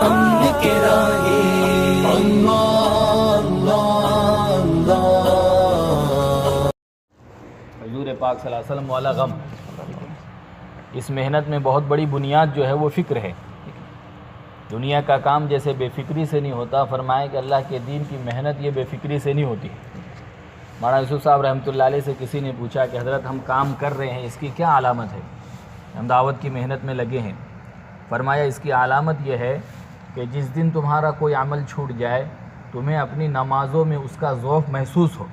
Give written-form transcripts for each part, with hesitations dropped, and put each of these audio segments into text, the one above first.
امن کے راہیں اللہ اللہ اللہ۔ حضور پاک صلی اللہ علیہ وسلم والا غم، اس محنت میں بہت بڑی بنیاد جو ہے وہ فکر ہے۔ دنیا کا کام جیسے بے فکری سے نہیں ہوتا، فرمایا کہ اللہ کے دین کی محنت یہ بے فکری سے نہیں ہوتی۔ مولانا یوسف صاحب رحمۃ اللہ علیہ سے کسی نے پوچھا کہ حضرت ہم کام کر رہے ہیں، اس کی کیا علامت ہے؟ ہم دعوت کی محنت میں لگے ہیں۔ فرمایا اس کی علامت یہ ہے کہ جس دن تمہارا کوئی عمل چھوٹ جائے، تمہیں اپنی نمازوں میں اس کا ذوق محسوس ہو۔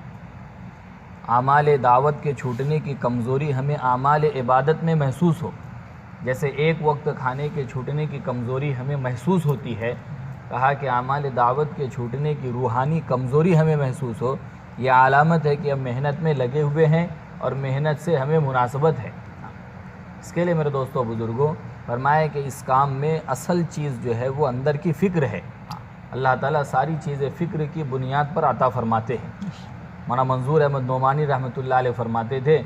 اعمال دعوت کے چھوٹنے کی کمزوری ہمیں اعمال عبادت میں محسوس ہو، جیسے ایک وقت کھانے کے چھوٹنے کی کمزوری ہمیں محسوس ہوتی ہے، کہا کہ اعمال دعوت کے چھوٹنے کی روحانی کمزوری ہمیں محسوس ہو، یہ علامت ہے کہ ہم محنت میں لگے ہوئے ہیں اور محنت سے ہمیں مناسبت ہے۔ اس کے لیے میرے دوستوں بزرگوں، فرمایا کہ اس کام میں اصل چیز جو ہے وہ اندر کی فکر ہے۔ اللہ تعالیٰ ساری چیزیں فکر کی بنیاد پر عطا فرماتے ہیں۔ مولانا منظور احمد نعمانی رحمۃ اللہ علیہ فرماتے تھے،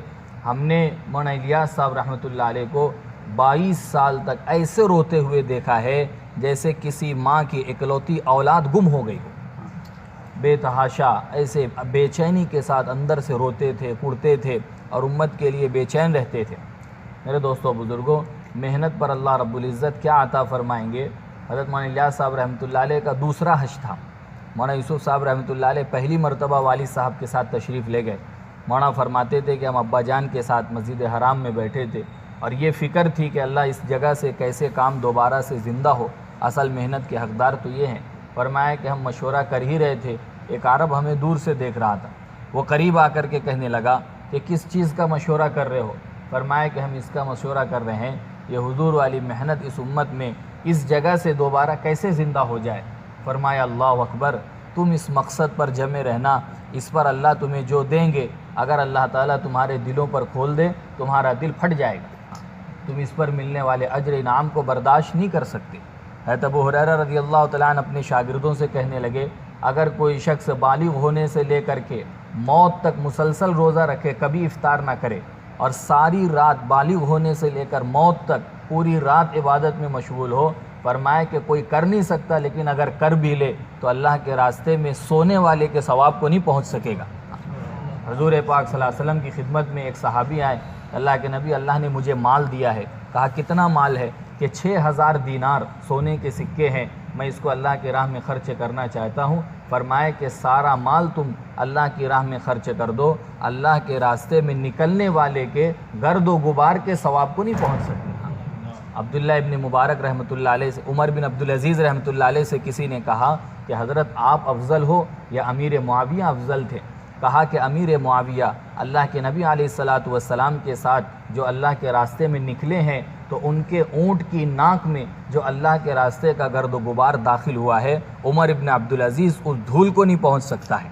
ہم نے مولانا الیاس صاحب رحمۃ اللہ علیہ کو 22 سال تک ایسے روتے ہوئے دیکھا ہے جیسے کسی ماں کی اکلوتی اولاد گم ہو گئی ہو، بے تحاشا ایسے بے چینی کے ساتھ اندر سے روتے تھے، کڑتے تھے اور امت کے لیے بے چین رہتے تھے۔ میرے دوستوں بزرگوں، محنت پر اللہ رب العزت کیا عطا فرمائیں گے۔ حضرت مولانا الیاس صاحب رحمۃ اللہ علیہ کا دوسرا حج تھا۔ مولانا یوسف صاحب رحمۃ اللہ علیہ پہلی مرتبہ والد صاحب کے ساتھ تشریف لے گئے۔ مولانا فرماتے تھے کہ ہم ابا جان کے ساتھ مسجد حرام میں بیٹھے تھے اور یہ فکر تھی کہ اللہ اس جگہ سے کیسے کام دوبارہ سے زندہ ہو، اصل محنت کے حقدار تو یہ ہیں۔ فرمایا کہ ہم مشورہ کر ہی رہے تھے، ایک عرب ہمیں دور سے دیکھ رہا تھا، وہ قریب آ کر کے کہنے لگا کہ کس چیز کا مشورہ کر رہے ہو؟ فرمایا کہ ہم اس کا مشورہ کر رہے ہیں یہ حضور والی محنت اس امت میں اس جگہ سے دوبارہ کیسے زندہ ہو جائے۔ فرمایا اللہ اکبر، تم اس مقصد پر جمے رہنا، اس پر اللہ تمہیں جو دیں گے، اگر اللہ تعالیٰ تمہارے دلوں پر کھول دے تمہارا دل پھٹ جائے گا، تم اس پر ملنے والے اجر انعام کو برداشت نہیں کر سکتے۔ حضرت ابو ہریرہ رضی اللہ تعالیٰ عنہ اپنے شاگردوں سے کہنے لگے، اگر کوئی شخص بالغ ہونے سے لے کر کے موت تک مسلسل روزہ رکھے، کبھی افطار نہ کرے، اور ساری رات بالغ ہونے سے لے کر موت تک پوری رات عبادت میں مشغول ہو، فرمایا کہ کوئی کر نہیں سکتا، لیکن اگر کر بھی لے تو اللہ کے راستے میں سونے والے کے ثواب کو نہیں پہنچ سکے گا۔ حضور پاک صلی اللہ علیہ وسلم کی خدمت میں ایک صحابی آئے، اللہ کے نبی، اللہ نے مجھے مال دیا ہے۔ کہا کتنا مال ہے؟ کہ 6000 دینار سونے کے سکے ہیں، میں اس کو اللہ کی راہ میں خرچ کرنا چاہتا ہوں۔ فرمایا کہ سارا مال تم اللہ کی راہ میں خرچ کر دو، اللہ کے راستے میں نکلنے والے کے گرد و غبار کے ثواب کو نہیں پہنچ سکتے۔ عبداللہ ابن مبارک رحمۃ اللہ علیہ سے، عمر بن عبدالعزیز رحمۃ اللہ علیہ سے کسی نے کہا کہ حضرت آپ افضل ہو یا امیر معاویہ افضل تھے؟ کہا کہ امیر معاویہ اللہ کے نبی علیہ الصلاۃ والسلام کے ساتھ جو اللہ کے راستے میں نکلے ہیں تو ان کے اونٹ کی ناک میں جو اللہ کے راستے کا گرد و غبار داخل ہوا ہے، عمر ابن عبدالعزیز اس دھول کو نہیں پہنچ سکتا ہے۔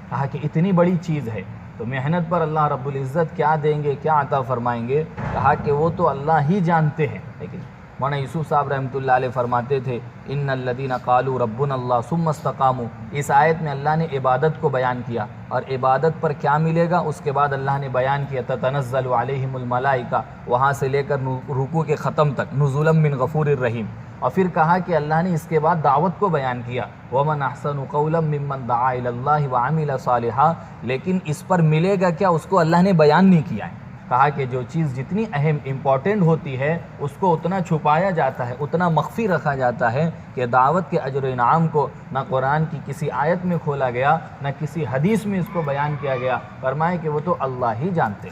کہا کہ اتنی بڑی چیز ہے تو محنت پر اللہ رب العزت کیا دیں گے، کیا عطا فرمائیں گے؟ کہا کہ وہ تو اللہ ہی جانتے ہیں۔ لیکن مولانا یوسف صاحب رحمۃ اللہ علیہ فرماتے تھے، ان الذین قالوا ربنا اللہ ثم استقاموا، اس آیت میں اللہ نے عبادت کو بیان کیا، اور عبادت پر کیا ملے گا اس کے بعد اللہ نے بیان کیا تتنزل علیہم الملائکہ، وہاں سے لے کر رکوع کے ختم تک، نزلا من غفور الرحیم، اور پھر کہا کہ اللہ نے اس کے بعد دعوت کو بیان کیا، ومن احسن قولا ممن دعا الی اللہ وعمل صالحا، لیکن اس پر ملے گا کیا اس کو اللہ نے بیان نہیں کیا ہے۔ کہا کہ جو چیز جتنی اہم امپورٹنٹ ہوتی ہے اس کو اتنا چھپایا جاتا ہے، اتنا مخفی رکھا جاتا ہے کہ دعوت کے اجر و انعام کو نہ قرآن کی کسی آیت میں کھولا گیا، نہ کسی حدیث میں اس کو بیان کیا گیا۔ فرمائے کہ وہ تو اللہ ہی جانتے۔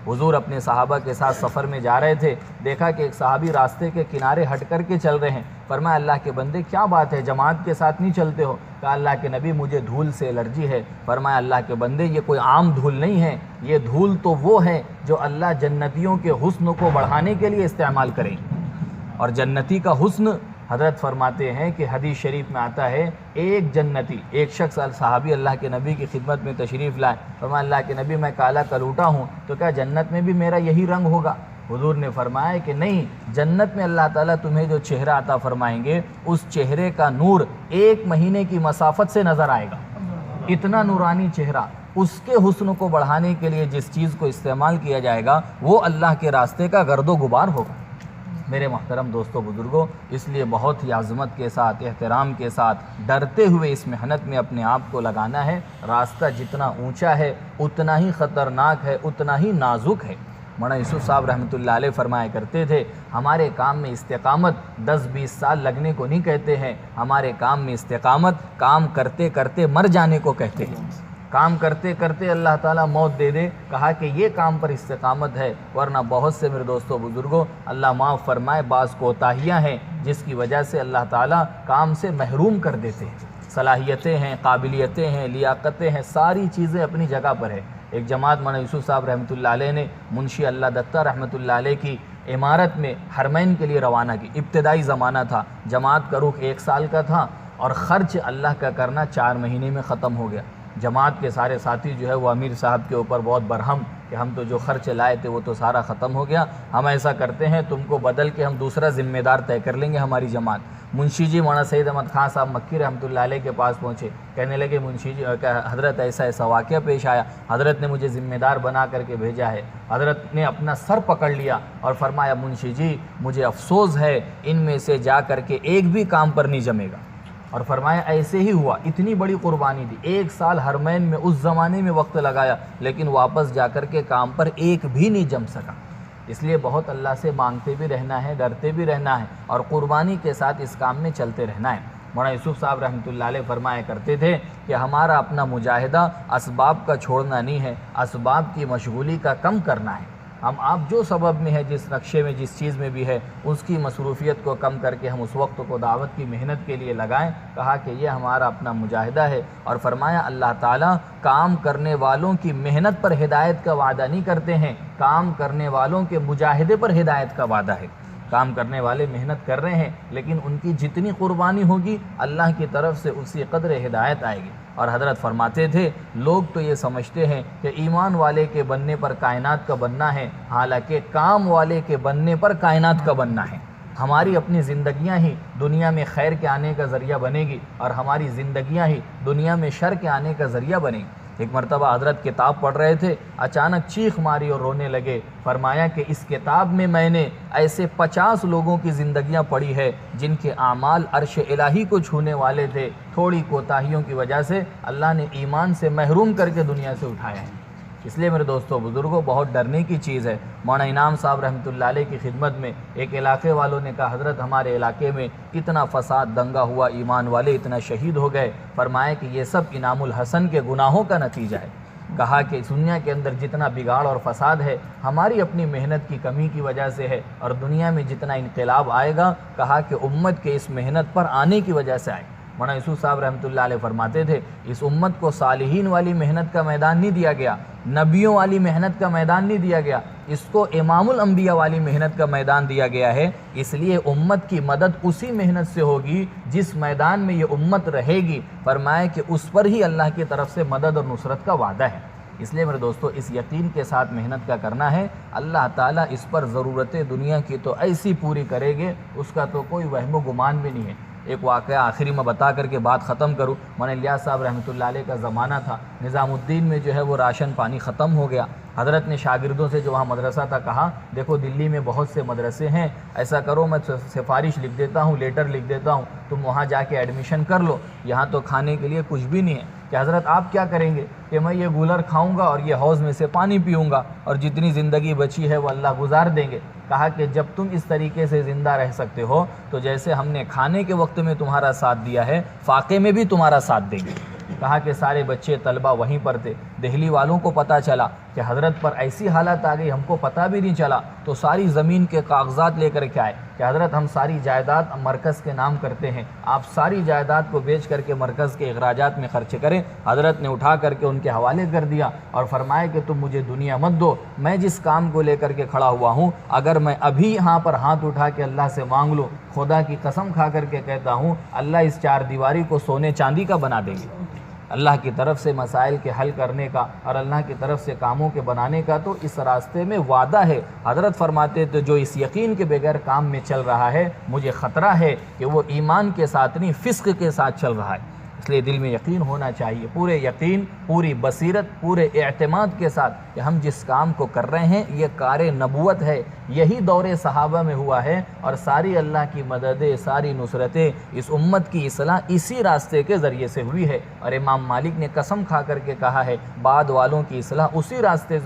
حضور اپنے صحابہ کے ساتھ سفر میں جا رہے تھے، دیکھا کہ ایک صحابی راستے کے کنارے ہٹ کر کے چل رہے ہیں۔ فرمایا اللہ کے بندے کیا بات ہے، جماعت کے ساتھ نہیں چلتے ہو؟ کہا اللہ کے نبی مجھے دھول سے الرجی ہے۔ فرمایا اللہ کے بندے یہ کوئی عام دھول نہیں ہے، یہ دھول تو وہ ہے جو اللہ جنتیوں کے حسن کو بڑھانے کے لیے استعمال کریں۔ اور جنتی کا حسن حضرت فرماتے ہیں کہ حدیث شریف میں آتا ہے، ایک جنتی، ایک شخص صحابی اللہ کے نبی کی خدمت میں تشریف لائے۔ فرمایا اللہ کے نبی میں کالا کلوٹا ہوں، تو کیا جنت میں بھی میرا یہی رنگ ہوگا؟ حضور نے فرمایا کہ نہیں، جنت میں اللہ تعالیٰ تمہیں جو چہرہ عطا فرمائیں گے اس چہرے کا نور 1 مہینے کی مسافت سے نظر آئے گا، اتنا نورانی چہرہ۔ اس کے حسن کو بڑھانے کے لیے جس چیز کو استعمال کیا جائے گا وہ اللہ کے راستے کا گرد و غبار ہوگا۔ میرے محترم دوستوں بزرگوں، اس لیے بہت ہی عظمت کے ساتھ، احترام کے ساتھ، ڈرتے ہوئے اس محنت میں اپنے آپ کو لگانا ہے۔ راستہ جتنا اونچا ہے اتنا ہی خطرناک ہے، اتنا ہی نازک ہے۔ مولانا یوسف صاحب رحمۃ اللہ علیہ فرمایا کرتے تھے، ہمارے کام میں استقامت 10-20 سال لگنے کو نہیں کہتے ہیں، ہمارے کام میں استقامت کام کرتے کرتے مر جانے کو کہتے ہیں۔ کام کرتے کرتے اللہ تعالیٰ موت دے دے، کہا کہ یہ کام پر استقامت ہے، ورنہ بہت سے میرے دوستوں بزرگوں اللہ معاف فرمائے بعض کوتاہیاں ہیں جس کی وجہ سے اللہ تعالیٰ کام سے محروم کر دیتے ہیں۔ صلاحیتیں ہیں، قابلیتیں ہیں، لیاقتیں ہیں، ساری چیزیں اپنی جگہ پر ہے۔ ایک جماعت مولانا یوسف صاحب رحمۃ اللہ علیہ نے منشی اللہ دتہ رحمۃ اللہ علیہ کی عمارت میں حرمین کے لیے روانہ کی۔ ابتدائی زمانہ تھا، جماعت کا رخ 1 سال کا تھا اور خرچ اللہ کا کرنا 4 مہینے میں ختم ہو گیا۔ جماعت کے سارے ساتھی جو ہے وہ امیر صاحب کے اوپر بہت برہم کہ ہم تو جو خرچ لائے تھے وہ تو سارا ختم ہو گیا، ہم ایسا کرتے ہیں تم کو بدل کے ہم دوسرا ذمہ دار طے کر لیں گے ہماری جماعت۔ منشی جی مولانا سید احمد خان صاحب مکی رحمۃ اللہ علیہ کے پاس پہنچے، کہنے لگے منشی جی حضرت ایسا واقعہ پیش آیا، حضرت نے مجھے ذمہ دار بنا کر کے بھیجا ہے۔ حضرت نے اپنا سر پکڑ لیا اور فرمایا منشی جی مجھے افسوس ہے ان میں سے جا کر کے ایک بھی کام پر نہیں جمے گا۔ اور فرمایا ایسے ہی ہوا، اتنی بڑی قربانی دی، 1 سال حرمین میں اس زمانے میں وقت لگایا لیکن واپس جا کر کے کام پر ایک بھی نہیں جم سکا۔ اس لیے بہت اللہ سے مانگتے بھی رہنا ہے، ڈرتے بھی رہنا ہے اور قربانی کے ساتھ اس کام میں چلتے رہنا ہے۔ مولانا یوسف صاحب رحمۃ اللہ علیہ فرمایا کرتے تھے کہ ہمارا اپنا مجاہدہ اسباب کا چھوڑنا نہیں ہے، اسباب کی مشغولی کا کم کرنا ہے۔ ہم آپ جو سبب میں ہے، جس نقشے میں، جس چیز میں بھی ہے، اس کی مصروفیت کو کم کر کے ہم اس وقت کو دعوت کی محنت کے لیے لگائیں۔ کہا کہ یہ ہمارا اپنا مجاہدہ ہے اور فرمایا اللہ تعالیٰ کام کرنے والوں کی محنت پر ہدایت کا وعدہ نہیں کرتے ہیں، کام کرنے والوں کے مجاہدے پر ہدایت کا وعدہ ہے۔ کام کرنے والے محنت کر رہے ہیں لیکن ان کی جتنی قربانی ہوگی اللہ کی طرف سے اسی قدر ہدایت آئے گی۔ اور حضرت فرماتے تھے لوگ تو یہ سمجھتے ہیں کہ ایمان والے کے بننے پر کائنات کا بننا ہے، حالانکہ کام والے کے بننے پر کائنات کا بننا ہے۔ ہماری اپنی زندگیاں ہی دنیا میں خیر کے آنے کا ذریعہ بنے گی اور ہماری زندگیاں ہی دنیا میں شر کے آنے کا ذریعہ بنے گی۔ ایک مرتبہ حضرت کتاب پڑھ رہے تھے، اچانک چیخ ماری اور رونے لگے۔ فرمایا کہ اس کتاب میں نے ایسے 50 لوگوں کی زندگیاں پڑھی ہے جن کے اعمال عرش الہی کو چھونے والے تھے، تھوڑی کوتاہیوں کی وجہ سے اللہ نے ایمان سے محروم کر کے دنیا سے اٹھایا ہے۔ اس لیے میرے دوستوں بزرگوں بہت ڈرنے کی چیز ہے۔ مولانا انعام صاحب رحمۃ اللہ علیہ کی خدمت میں ایک علاقے والوں نے کہا حضرت ہمارے علاقے میں اتنا فساد دنگا ہوا، ایمان والے اتنا شہید ہو گئے، فرمایا کہ یہ سب انعام الحسن کے گناہوں کا نتیجہ ہے۔ کہا کہ اس دنیا کے اندر جتنا بگاڑ اور فساد ہے ہماری اپنی محنت کی کمی کی وجہ سے ہے، اور دنیا میں جتنا انقلاب آئے گا کہا کہ امت کے اس محنت پر آنے کی وجہ سے آئے۔ مولانا یوسف صاحب رحمۃ اللہ علیہ فرماتے تھے اس امت کو صالحین والی محنت کا میدان نہیں دیا گیا، نبیوں والی محنت کا میدان نہیں دیا گیا، اس کو امام الانبیاء والی محنت کا میدان دیا گیا ہے۔ اس لیے امت کی مدد اسی محنت سے ہوگی جس میدان میں یہ امت رہے گی۔ فرمایا کہ اس پر ہی اللہ کی طرف سے مدد اور نصرت کا وعدہ ہے۔ اس لیے میرے دوستو اس یقین کے ساتھ محنت کا کرنا ہے، اللہ تعالیٰ اس پر ضرورتیں دنیا کی تو ایسی پوری کرے گے، اس کا تو کوئی وہم و گمان بھی نہیں ہے۔ ایک واقعہ آخری میں بتا کر کے بات ختم کروں۔ مولانا الیاس صاحب رحمۃ اللہ علیہ کا زمانہ تھا، نظام الدین میں جو ہے وہ راشن پانی ختم ہو گیا۔ حضرت نے شاگردوں سے جو وہاں مدرسہ تھا کہا دیکھو دلی میں بہت سے مدرسے ہیں، ایسا کرو میں سفارش لکھ دیتا ہوں، لیٹر لکھ دیتا ہوں، تم وہاں جا کے ایڈمیشن کر لو، یہاں تو کھانے کے لیے کچھ بھی نہیں ہے۔ کہ حضرت آپ کیا کریں گے؟ کہ میں یہ گولر کھاؤں گا اور یہ حوض میں سے پانی پیوں گا اور جتنی زندگی بچی ہے وہ اللہ گزار دیں گے۔ کہا کہ جب تم اس طریقے سے زندہ رہ سکتے ہو تو جیسے ہم نے کھانے کے وقت میں تمہارا ساتھ دیا ہے فاقے میں بھی تمہارا ساتھ دیں گے۔ کہا کہ سارے بچے طلبہ وہیں پر تھے، دہلی والوں کو پتہ چلا کہ حضرت پر ایسی حالت آ گئی، ہم کو پتہ بھی نہیں چلا، تو ساری زمین کے کاغذات لے کر کے آئے کہ حضرت ہم ساری جائیداد مرکز کے نام کرتے ہیں، آپ ساری جائیداد کو بیچ کر کے مرکز کے اخراجات میں خرچ کریں۔ حضرت نے اٹھا کر کے ان کے حوالے کر دیا اور فرمایا کہ تم مجھے دنیا مت دو، میں جس کام کو لے کر کے کھڑا ہوا ہوں اگر میں ابھی یہاں پر ہاتھ اٹھا کے اللہ سے مانگ لوں، خدا کی قسم کھا کر کے کہتا ہوں اللہ اس 4 دیواری کو سونے چاندی کا بنا دیں گے۔ اللہ کی طرف سے مسائل کے حل کرنے کا اور اللہ کی طرف سے کاموں کے بنانے کا تو اس راستے میں وعدہ ہے۔ حضرت فرماتے تھے جو اس یقین کے بغیر کام میں چل رہا ہے مجھے خطرہ ہے کہ وہ ایمان کے ساتھ نہیں فسق کے ساتھ چل رہا ہے۔ اس لیے دل میں یقین ہونا چاہیے، پورے یقین، پوری بصیرت، پورے اعتماد کے ساتھ کہ ہم جس کام کو کر رہے ہیں یہ کار نبوت ہے، یہی دور صحابہ میں ہوا ہے، اور ساری اللہ کی مددیں، ساری نصرتیں، اس امت کی اصلاح اسی راستے کے ذریعے سے ہوئی ہے۔ اور امام مالک نے قسم کھا کر کے کہا ہے بعد والوں کی اصلاح اسی راستے سے